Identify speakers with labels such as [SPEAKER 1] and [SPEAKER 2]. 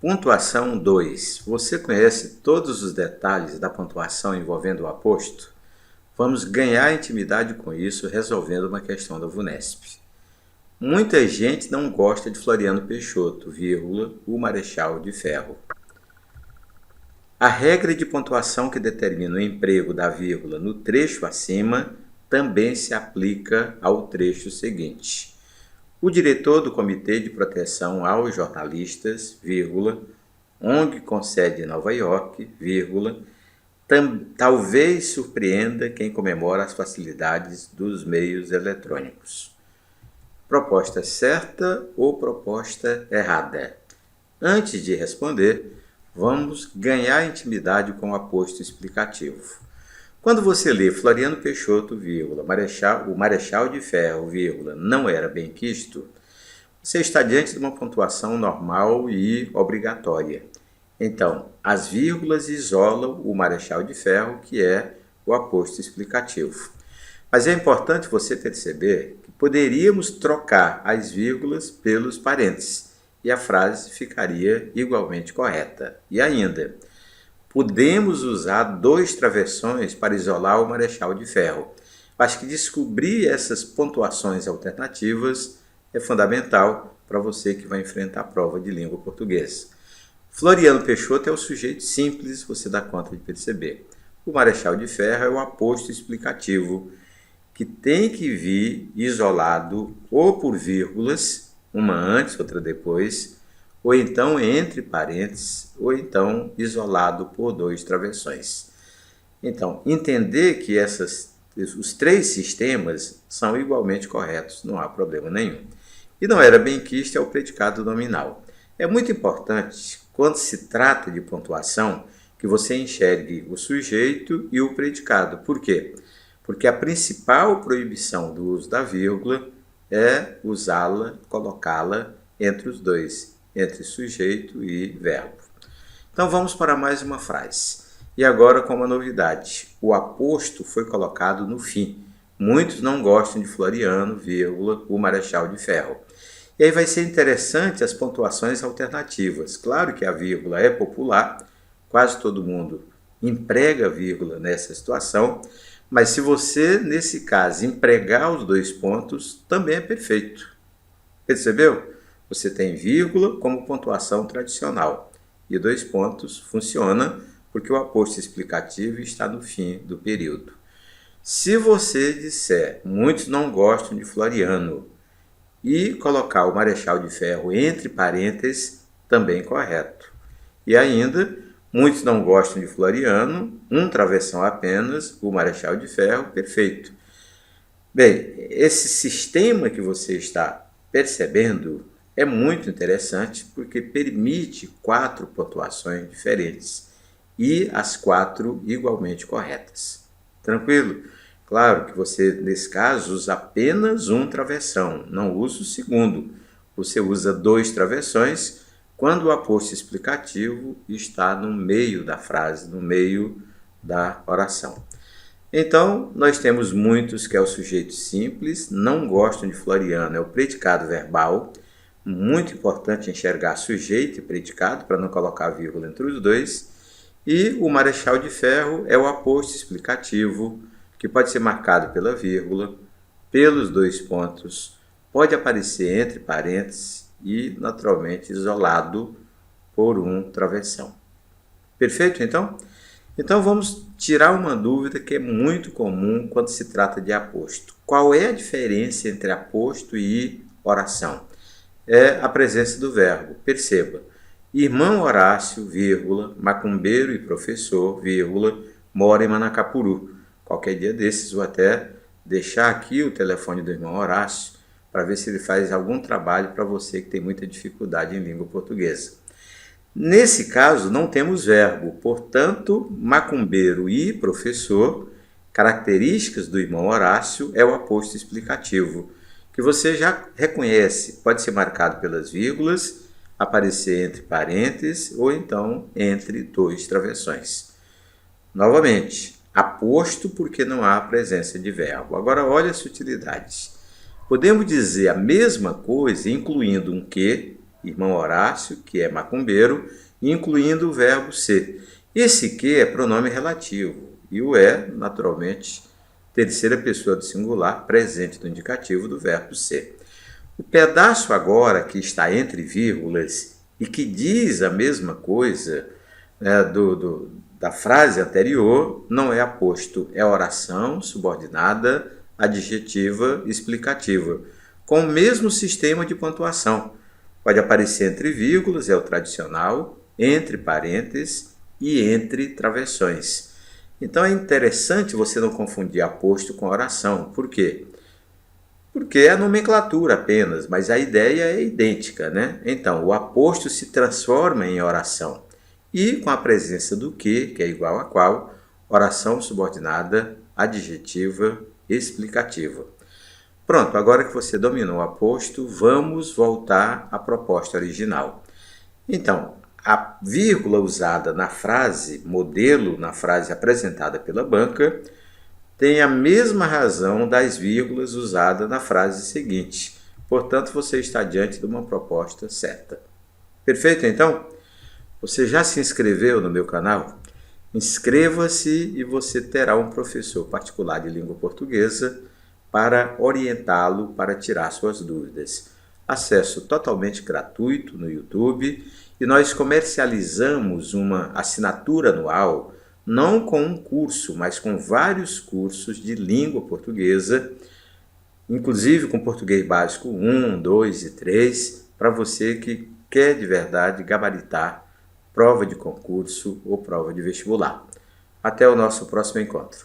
[SPEAKER 1] Pontuação 2. Você conhece todos os detalhes da pontuação envolvendo o aposto? Vamos ganhar intimidade com isso resolvendo uma questão da VUNESP. Muita gente não gosta de Floriano Peixoto, vírgula, o Marechal de Ferro. A regra de pontuação que determina o emprego da vírgula no trecho acima também se aplica ao trecho seguinte. O diretor do Comitê de Proteção aos Jornalistas, vírgula, ONG com sede em Nova York, vírgula, talvez surpreenda quem comemora as facilidades dos meios eletrônicos. Proposta certa ou proposta errada? Antes de responder, vamos ganhar intimidade com o aposto explicativo. Quando você lê Floriano Peixoto, vírgula, o Marechal de Ferro, vírgula, não era benquisto, você está diante de uma pontuação normal e obrigatória. Então, as vírgulas isolam o Marechal de Ferro, que é o aposto explicativo. Mas é importante você perceber que poderíamos trocar as vírgulas pelos parênteses e a frase ficaria igualmente correta. E ainda, podemos usar 2 travessões para isolar o Marechal de Ferro. Acho que descobrir essas pontuações alternativas é fundamental para você que vai enfrentar a prova de língua portuguesa. Floriano Peixoto é o sujeito simples, você dá conta de perceber. O Marechal de Ferro é o aposto explicativo, que tem que vir isolado ou por vírgulas, uma antes, outra depois, ou então entre parênteses, ou então isolado por 2 travessões. Então, entender que os 3 sistemas são igualmente corretos, não há problema nenhum. E não era benquisto é o predicado nominal. É muito importante, quando se trata de pontuação, que você enxergue o sujeito e o predicado. Por quê? Porque a principal proibição do uso da vírgula é usá-la, colocá-la entre os dois, entre sujeito e verbo. Então vamos para mais uma frase. E agora com uma novidade. O aposto foi colocado no fim. Muitos não gostam de Floriano, vírgula, o Marechal de Ferro. E aí vai ser interessante as pontuações alternativas. Claro que a vírgula é popular, quase todo mundo emprega a vírgula nessa situação, mas se você, nesse caso, empregar os 2 pontos, também é perfeito. Percebeu? Você tem vírgula como pontuação tradicional e 2 pontos funciona porque o aposto explicativo está no fim do período. Se você disser muitos não gostam de Floriano e colocar o Marechal de Ferro entre parênteses, também correto. E ainda, muitos não gostam de Floriano, um travessão apenas, o Marechal de Ferro, perfeito. Bem, esse sistema que você está percebendo é muito interessante porque permite 4 pontuações diferentes e as 4 igualmente corretas. Tranquilo? Claro que você, nesse caso, usa apenas um travessão, não usa o segundo. Você usa 2 travessões quando o aposto explicativo está no meio da frase, no meio da oração. Então, nós temos muitos que é o sujeito simples, não gostam de Floriano, é o predicado verbal. Muito importante enxergar sujeito e predicado para não colocar vírgula entre os 2. E o Marechal de Ferro é o aposto explicativo, que pode ser marcado pela vírgula, pelos 2 pontos, pode aparecer entre parênteses e, naturalmente, isolado por um travessão. Perfeito, então? Então, vamos tirar uma dúvida que é muito comum quando se trata de aposto. Qual é a diferença entre aposto e oração? É a presença do verbo. Perceba, irmão Horácio, vírgula, macumbeiro e professor, vírgula, mora em Manacapuru. Qualquer dia desses vou até deixar aqui o telefone do irmão Horácio para ver se ele faz algum trabalho para você que tem muita dificuldade em língua portuguesa. Nesse caso, não temos verbo, portanto, macumbeiro e professor, características do irmão Horácio, é o aposto explicativo, que você já reconhece, pode ser marcado pelas vírgulas, aparecer entre parênteses ou então entre 2 travessões. Novamente, aposto porque não há presença de verbo. Agora, olha as sutilidades. Podemos dizer a mesma coisa incluindo um que irmão Horácio, que é macumbeiro, incluindo o verbo ser. Esse que é pronome relativo e o é, naturalmente, terceira pessoa do singular, presente no indicativo do verbo ser. O pedaço agora que está entre vírgulas e que diz a mesma coisa, né, da frase anterior não é aposto, é oração subordinada, adjetiva, explicativa, com o mesmo sistema de pontuação. Pode aparecer entre vírgulas, é o tradicional, entre parênteses e entre travessões. Então é interessante você não confundir aposto com oração. Por quê? Porque é a nomenclatura apenas, mas a ideia é idêntica, né? Então, o aposto se transforma em oração. E com a presença do que é igual a qual, oração subordinada, adjetiva, explicativa. Pronto, agora que você dominou o aposto, vamos voltar à proposta original. Então, a vírgula usada na frase modelo, na frase apresentada pela banca, tem a mesma razão das vírgulas usadas na frase seguinte. Portanto, você está diante de uma proposta certa. Perfeito, então? Você já se inscreveu no meu canal? Inscreva-se e você terá um professor particular de língua portuguesa para orientá-lo, para tirar suas dúvidas. Acesso totalmente gratuito no YouTube e nós comercializamos uma assinatura anual, não com um curso, mas com vários cursos de língua portuguesa, inclusive com português básico 1, 2 e 3, para você que quer de verdade gabaritar prova de concurso ou prova de vestibular. Até o nosso próximo encontro.